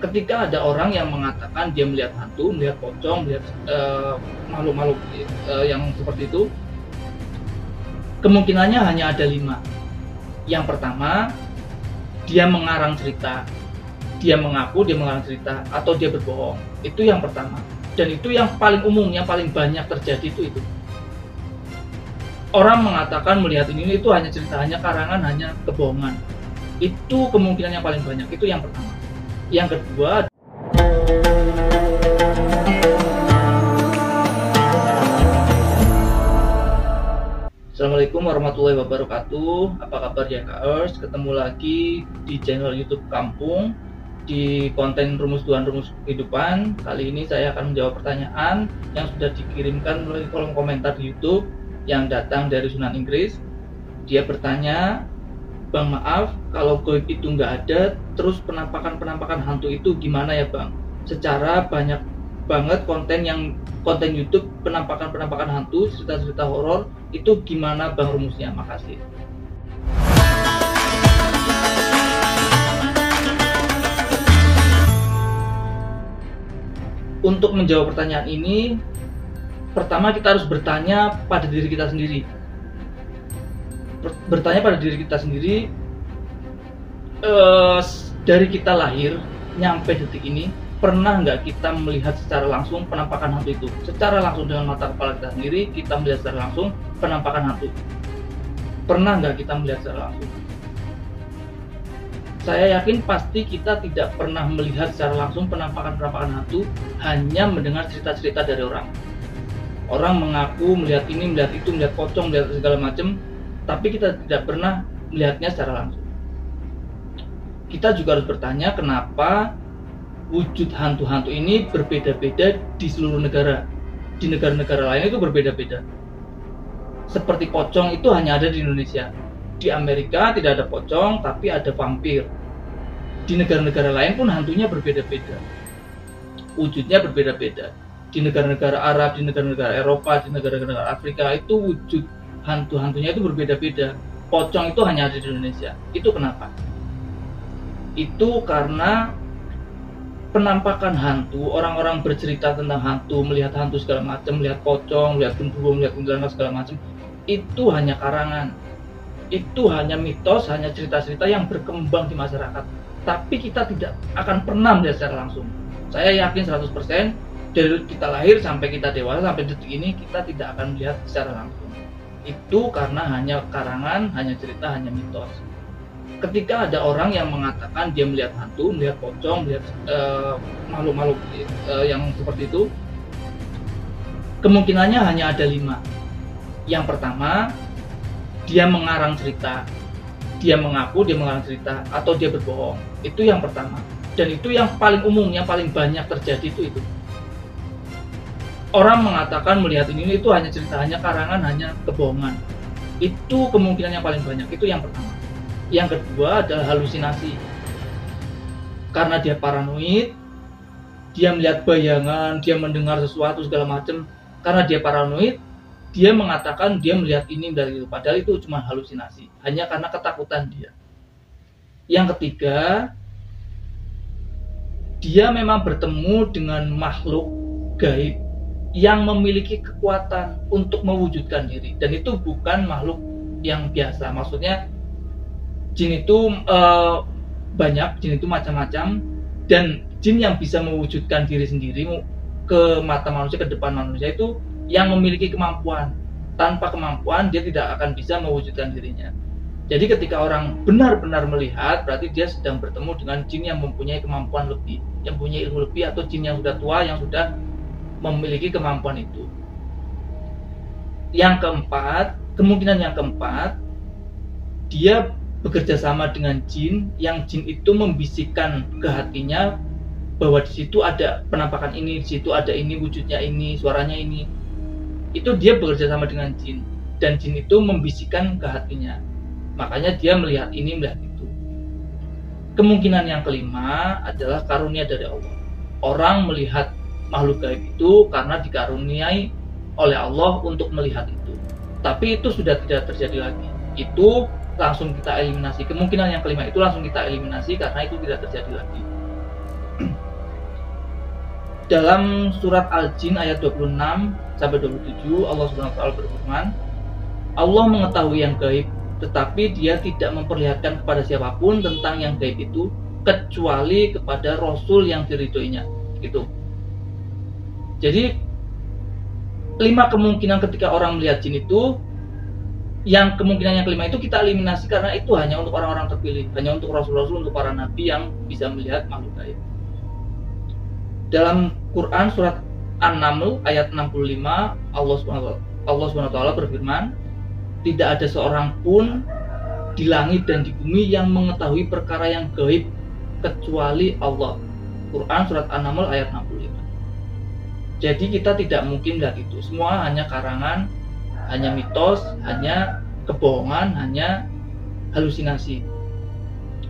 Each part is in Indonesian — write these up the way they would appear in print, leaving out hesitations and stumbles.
Ketika ada orang yang mengatakan dia melihat hantu, melihat pocong, melihat makhluk-makhluk yang seperti itu, kemungkinannya hanya ada 5. Yang pertama, dia mengarang cerita, dia mengaku dia mengarang cerita, atau dia berbohong. Itu yang pertama, dan itu yang paling umum, yang paling banyak terjadi itu. Orang mengatakan melihat ini itu hanya cerita, hanya karangan, hanya kebohongan. Itu kemungkinan yang paling banyak, itu yang pertama. Yang kedua, Assalamualaikum warahmatullahi wabarakatuh. Apa kabar ya Kak? Ketemu lagi di channel YouTube Kampung di konten rumus Tuhan rumus kehidupan. Kali ini saya akan menjawab pertanyaan yang sudah dikirimkan melalui kolom komentar di YouTube yang datang dari Sunan Inggris. Dia bertanya, Bang, maaf kalau goib itu nggak ada, terus penampakan hantu itu gimana ya Bang? Secara banyak banget konten YouTube penampakan hantu, cerita-cerita horor, itu gimana Bang rumusnya? Makasih. Untuk menjawab pertanyaan ini, pertama kita harus bertanya pada diri kita sendiri. Dari kita lahir nyampe detik ini, pernah nggak kita melihat secara langsung penampakan hantu itu? Secara langsung dengan mata kepala kita sendiri, kita melihat secara langsung penampakan hantu. Pernah nggak kita melihat secara langsung? Saya yakin pasti kita tidak pernah melihat secara langsung penampakan hantu, hanya mendengar cerita-cerita dari orang. Orang mengaku melihat ini, melihat itu, melihat pocong, melihat segala macam, tapi kita tidak pernah melihatnya secara langsung. Kita juga harus bertanya kenapa wujud hantu-hantu ini berbeda-beda di seluruh negara. Di negara-negara lain itu berbeda-beda. Seperti pocong itu hanya ada di Indonesia. Di Amerika tidak ada pocong, tapi ada vampir. Di negara-negara lain pun hantunya berbeda-beda. Wujudnya berbeda-beda. Di negara-negara Arab, di negara-negara Eropa, di negara-negara Afrika itu wujud hantu-hantunya itu berbeda-beda. Pocong itu hanya ada di Indonesia. Itu kenapa? Itu karena penampakan hantu, orang-orang bercerita tentang hantu, melihat hantu segala macam, melihat pocong, melihat genderuwo, melihat kuntilanak segala macam, itu hanya karangan. Itu hanya mitos, hanya cerita-cerita yang berkembang di masyarakat. Tapi kita tidak akan pernah melihat secara langsung. Saya yakin 100% dari kita lahir sampai kita dewasa, sampai detik ini, kita tidak akan melihat secara langsung. Itu karena hanya karangan, hanya cerita, hanya mitos. Ketika ada orang yang mengatakan dia melihat hantu, melihat pocong, melihat makhluk-makhluk yang seperti itu, kemungkinannya hanya ada 5. Yang pertama, dia mengarang cerita, dia mengaku dia mengarang cerita, atau dia berbohong. Itu yang pertama, dan itu yang paling umum, yang paling banyak terjadi itu. Orang mengatakan melihat ini itu hanya cerita, hanya karangan, hanya kebohongan. Itu kemungkinan yang paling banyak, itu yang pertama. Yang kedua adalah halusinasi. Karena dia paranoid, dia melihat bayangan, dia mendengar sesuatu segala macam. Karena dia paranoid, dia mengatakan dia melihat ini dari itu. Padahal itu cuma halusinasi, hanya karena ketakutan dia. Yang ketiga, dia memang bertemu dengan makhluk gaib yang memiliki kekuatan untuk mewujudkan diri. Dan itu bukan makhluk yang biasa. Maksudnya jin itu banyak, jin itu macam-macam, dan jin yang bisa mewujudkan diri sendiri ke mata manusia, ke depan manusia, itu yang memiliki kemampuan. Tanpa kemampuan dia tidak akan bisa mewujudkan dirinya. Jadi ketika orang benar-benar melihat, berarti dia sedang bertemu dengan jin yang mempunyai kemampuan lebih, yang punya ilmu lebih, atau jin yang sudah tua, yang sudah memiliki kemampuan itu. Yang keempat, kemungkinan yang keempat, dia bekerja sama dengan jin, yang jin itu membisikkan ke hatinya bahwa di situ ada penampakan ini, di situ ada ini, wujudnya ini, suaranya ini. Itu dia bekerja sama dengan jin, dan jin itu membisikkan ke hatinya. Makanya dia melihat ini, melihat itu. Kemungkinan yang kelima adalah karunia dari Allah. Orang melihat makhluk gaib itu karena dikaruniai oleh Allah untuk melihat itu. Tapi itu sudah tidak terjadi lagi. Itu langsung kita eliminasi. Kemungkinan yang kelima itu langsung kita eliminasi karena itu tidak terjadi lagi. Dalam surat Al-Jin ayat 26 sampai 27 Allah Subhanahu wa taala berfirman, Allah mengetahui yang gaib, tetapi Dia tidak memperlihatkan kepada siapapun tentang yang gaib itu kecuali kepada Rasul yang diridhoinya. Gitu. Jadi 5 kemungkinan ketika orang melihat jin itu, yang kemungkinan yang kelima itu kita eliminasi karena itu hanya untuk orang-orang terpilih, hanya untuk rasul-rasul, untuk para nabi yang bisa melihat makhluk gaib. Dalam Quran surat An-Naml ayat 65 Allah Subhanahu wa taala berfirman, tidak ada seorang pun di langit dan di bumi yang mengetahui perkara yang gaib kecuali Allah. Quran surat An-Naml ayat 65. Jadi kita tidak mungkin lihat itu. Semua hanya karangan, hanya mitos, hanya kebohongan, hanya halusinasi.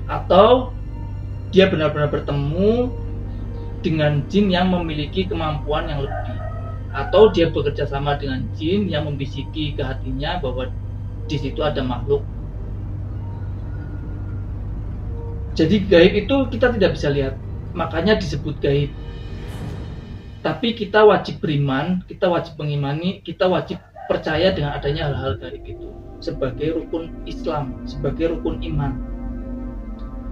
Atau dia benar-benar bertemu dengan jin yang memiliki kemampuan yang lebih. Atau dia bekerja sama dengan jin yang membisiki ke hatinya bahwa di situ ada makhluk. Jadi gaib itu kita tidak bisa lihat, makanya disebut gaib. Tapi kita wajib beriman, kita wajib mengimani, kita wajib percaya dengan adanya hal-hal gaib itu sebagai rukun Islam, sebagai rukun iman.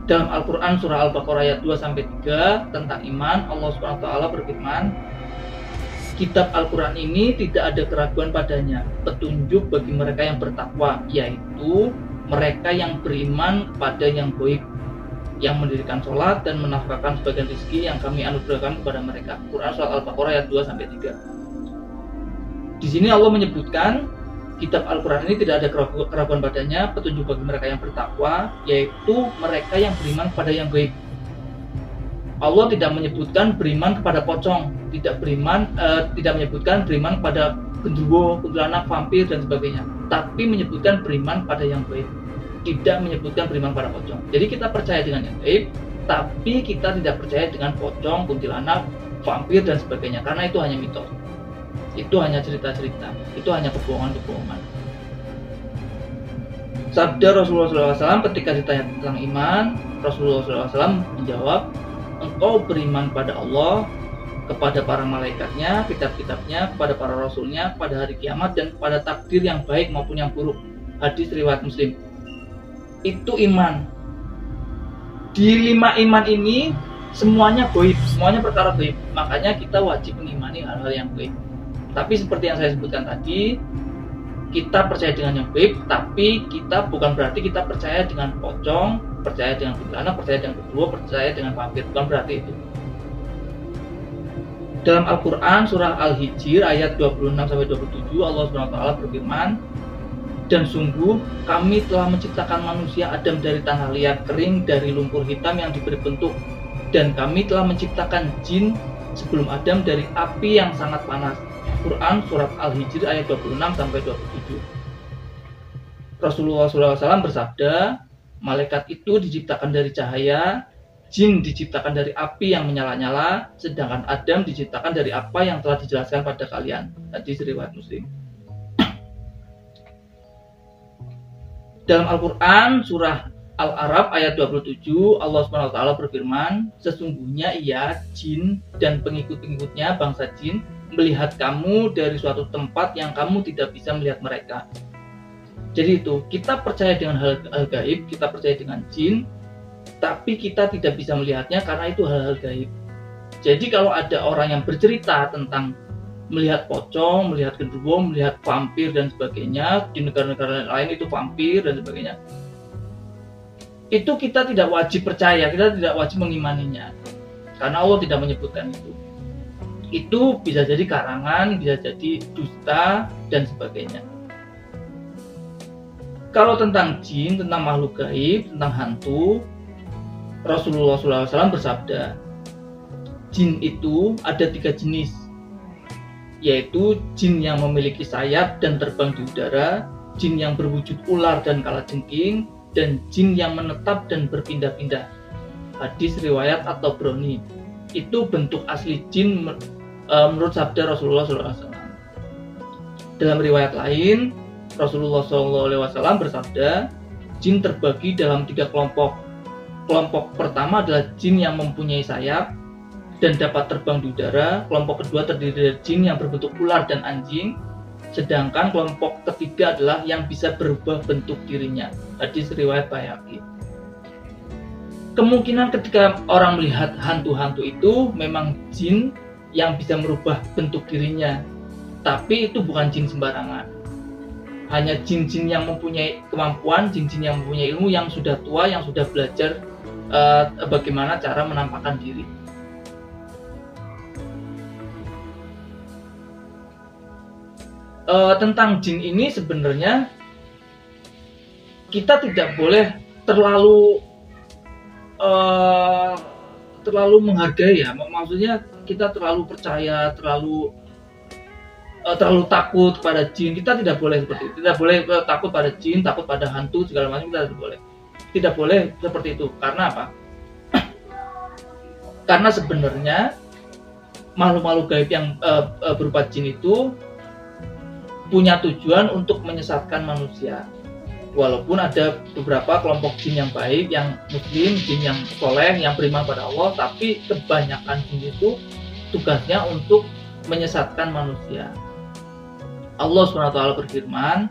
Dalam Al-Quran surah Al-Baqarah ayat 2-3 tentang iman, Allah SWT berfirman, kitab Al-Quran ini tidak ada keraguan padanya, petunjuk bagi mereka yang bertakwa, yaitu mereka yang beriman kepada yang gaib, yang mendirikan sholat dan menafkahkan sebagian rezeki yang kami anugerahkan kepada mereka. Quran surah Al-Baqarah ayat 2-3. Di sini Allah menyebutkan kitab Al-Quran ini tidak ada keraguan padanya, petunjuk bagi mereka yang bertakwa, yaitu mereka yang beriman kepada yang gaib. Allah tidak menyebutkan beriman kepada pocong, tidak menyebutkan beriman kepada genderuwo, kuntilanak, vampir dan sebagainya, tapi menyebutkan beriman pada yang gaib. Tidak menyebutkan beriman pada pocong. Jadi kita percaya dengan yang gaib, tapi kita tidak percaya dengan pocong, kuntilanak, vampir dan sebagainya, karena itu hanya mitos. Itu hanya cerita-cerita, itu hanya kebohongan-kebohongan. Sabda Rasulullah SAW ketika ditanya tentang iman, Rasulullah SAW menjawab, engkau beriman pada Allah, kepada para malaikatnya, kitab-kitabnya, kepada para rasulnya, pada hari kiamat, dan kepada takdir yang baik maupun yang buruk. Hadis riwayat Muslim. Itu iman. Di 5 iman ini semuanya gaib, semuanya perkara gaib. Makanya kita wajib mengimani hal-hal yang gaib. Tapi seperti yang saya sebutkan tadi, kita percaya dengan yang gaib, tapi kita bukan berarti kita percaya dengan pocong, percaya dengan kuntilanak, percaya dengan genderuwo, percaya dengan vampir, bukan berarti itu. Dalam Al-Quran surah Al-Hijr ayat 26-27 Allah SWT berfirman, dan sungguh kami telah menciptakan manusia Adam dari tanah liat kering dari lumpur hitam yang diberi bentuk, dan kami telah menciptakan jin sebelum Adam dari api yang sangat panas. Quran surat Al-Hijr ayat 26-27. Rasulullah SAW bersabda, malaikat itu diciptakan dari cahaya, jin diciptakan dari api yang menyala-nyala, sedangkan Adam diciptakan dari apa yang telah dijelaskan pada kalian. Hadis riwayat Muslim. Dalam Al-Quran surah Al-A'raf ayat 27 Allah SWT berfirman, sesungguhnya ia, jin dan pengikut-pengikutnya bangsa jin melihat kamu dari suatu tempat yang kamu tidak bisa melihat mereka. Jadi itu, kita percaya dengan hal gaib, kita percaya dengan jin, tapi kita tidak bisa melihatnya karena itu hal-hal gaib. Jadi kalau ada orang yang bercerita tentang melihat pocong, melihat genderuwo, melihat vampir dan sebagainya, di negara-negara lain itu vampir dan sebagainya, itu kita tidak wajib percaya, kita tidak wajib mengimaninya, karena Allah tidak menyebutkan itu. Itu bisa jadi karangan, bisa jadi dusta dan sebagainya. Kalau tentang jin, tentang makhluk gaib, tentang hantu, Rasulullah SAW bersabda, jin itu ada 3 jenis, yaitu jin yang memiliki sayap dan terbang di udara, jin yang berwujud ular dan kalajengking, dan jin yang menetap dan berpindah-pindah. Hadis riwayat At-Tabrani. Itu bentuk asli jin menurut sabda Rasulullah SAW. Dalam riwayat lain, Rasulullah SAW bersabda, jin terbagi dalam 3 kelompok. Kelompok pertama adalah jin yang mempunyai sayap, dan dapat terbang di udara. Kelompok kedua terdiri dari jin yang berbentuk ular dan anjing. Sedangkan kelompok ketiga adalah yang bisa berubah bentuk dirinya. Hadis riwayat Baihaqi. Kemungkinan ketika orang melihat hantu-hantu itu memang jin yang bisa merubah bentuk dirinya. Tapi itu bukan jin sembarangan. Hanya jin-jin yang mempunyai kemampuan, jin-jin yang mempunyai ilmu, yang sudah tua, yang sudah belajar bagaimana cara menampakkan diri. Tentang jin ini sebenarnya kita tidak boleh terlalu menghargai ya, maksudnya kita terlalu percaya, terlalu takut pada jin. Kita tidak boleh seperti itu. Tidak boleh takut pada jin, takut pada hantu segala macam, kita tidak boleh. Tidak boleh seperti itu. Karena apa? Karena sebenarnya makhluk-makhluk gaib yang berupa jin itu punya tujuan untuk menyesatkan manusia. Walaupun ada beberapa kelompok jin yang baik, yang muslim, jin yang soleh, yang beriman pada Allah, tapi kebanyakan jin itu tugasnya untuk menyesatkan manusia. Allah SWT berfirman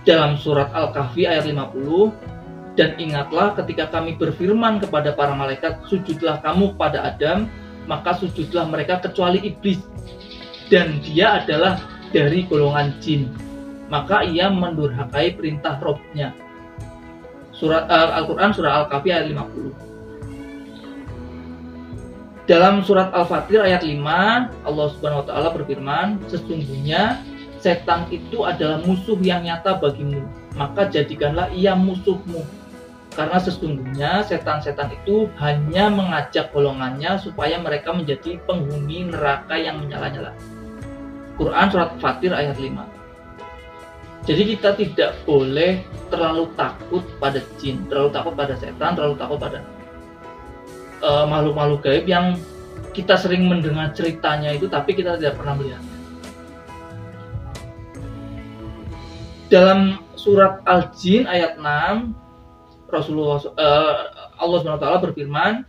dalam surat Al-Kahfi ayat 50, dan ingatlah ketika kami berfirman kepada para malaikat, sujudlah kamu pada Adam, maka sujudlah mereka kecuali iblis, dan dia adalah dari golongan jin, maka ia mendurhakai perintah Rabb-nya. Surat Al-Quran surah Al-Kahfi ayat 50. Dalam surat Al-Fatir ayat 5, Allah Subhanahu wa taala berfirman, sesungguhnya setan itu adalah musuh yang nyata bagimu, maka jadikanlah ia musuhmu. Karena sesungguhnya setan-setan itu hanya mengajak golongannya supaya mereka menjadi penghuni neraka yang menyala-nyala. Quran surat Fatir ayat 5. Jadi kita tidak boleh terlalu takut pada jin, terlalu takut pada setan, terlalu takut pada makhluk-makhluk gaib yang kita sering mendengar ceritanya itu, tapi kita tidak pernah melihatnya. Dalam surat Al-Jin ayat 6, Allah SWT berfirman,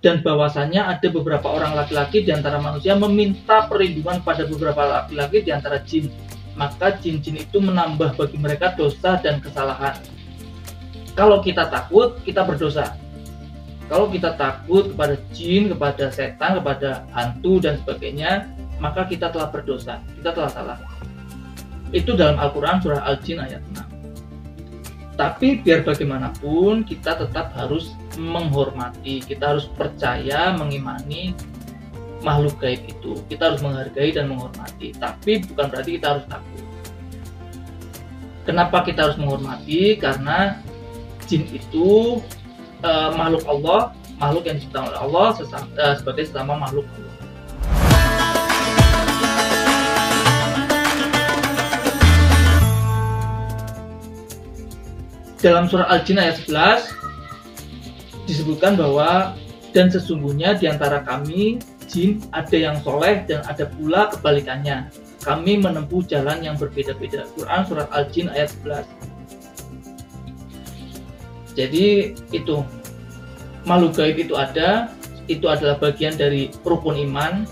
dan bahwasanya ada beberapa orang laki-laki di antara manusia meminta perlindungan pada beberapa laki-laki di antara jin, maka jin-jin itu menambah bagi mereka dosa dan kesalahan. Kalau kita takut, kita berdosa. Kalau kita takut kepada jin, kepada setan, kepada hantu dan sebagainya, maka kita telah berdosa, kita telah salah. Itu dalam Al-Quran surah Al-Jin ayat 6. Tapi biar bagaimanapun kita tetap harus menghormati, kita harus percaya, mengimani makhluk gaib itu. Kita harus menghargai dan menghormati, tapi bukan berarti kita harus takut. Kenapa kita harus menghormati? Karena jin itu makhluk Allah, makhluk yang diciptakan oleh Allah sebagai sesama makhluk Allah. Dalam surah Al-Jin ayat 11 disebutkan bahwa dan sesungguhnya di antara kami jin ada yang soleh dan ada pula kebalikannya. Kami menempuh jalan yang berbeda-beda. Quran surat Al-Jin ayat 11. Jadi itu makhluk gaib itu ada, itu adalah bagian dari rukun iman.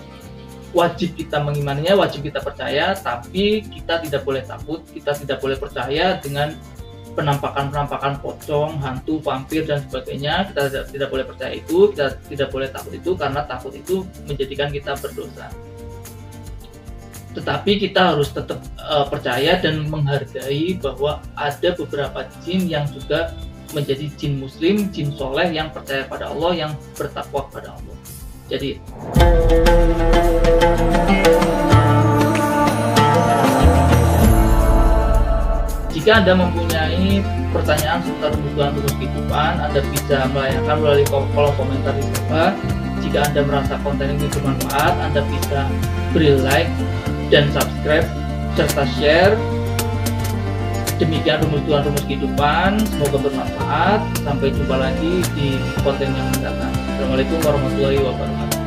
Wajib kita mengimaninya, wajib kita percaya, tapi kita tidak boleh takut, kita tidak boleh percaya dengan penampakan-penampakan pocong, hantu, vampir dan sebagainya. Kita tidak boleh percaya itu, kita tidak boleh takut itu, karena takut itu menjadikan kita berdosa. Tetapi kita harus tetap percaya dan menghargai bahwa ada beberapa jin yang juga menjadi jin muslim, jin soleh yang percaya pada Allah, yang bertakwa pada Allah. Jadi jika Anda mempunyai pertanyaan seputar kebutuhan rumus kehidupan, Anda bisa melayangkan melalui kolom komentar di bawah. Jika Anda merasa konten ini bermanfaat, Anda bisa beri like dan subscribe serta share. Demikian rumus kehidupan, semoga bermanfaat. Sampai jumpa lagi di konten yang mendatang. Assalamualaikum warahmatullahi wabarakatuh.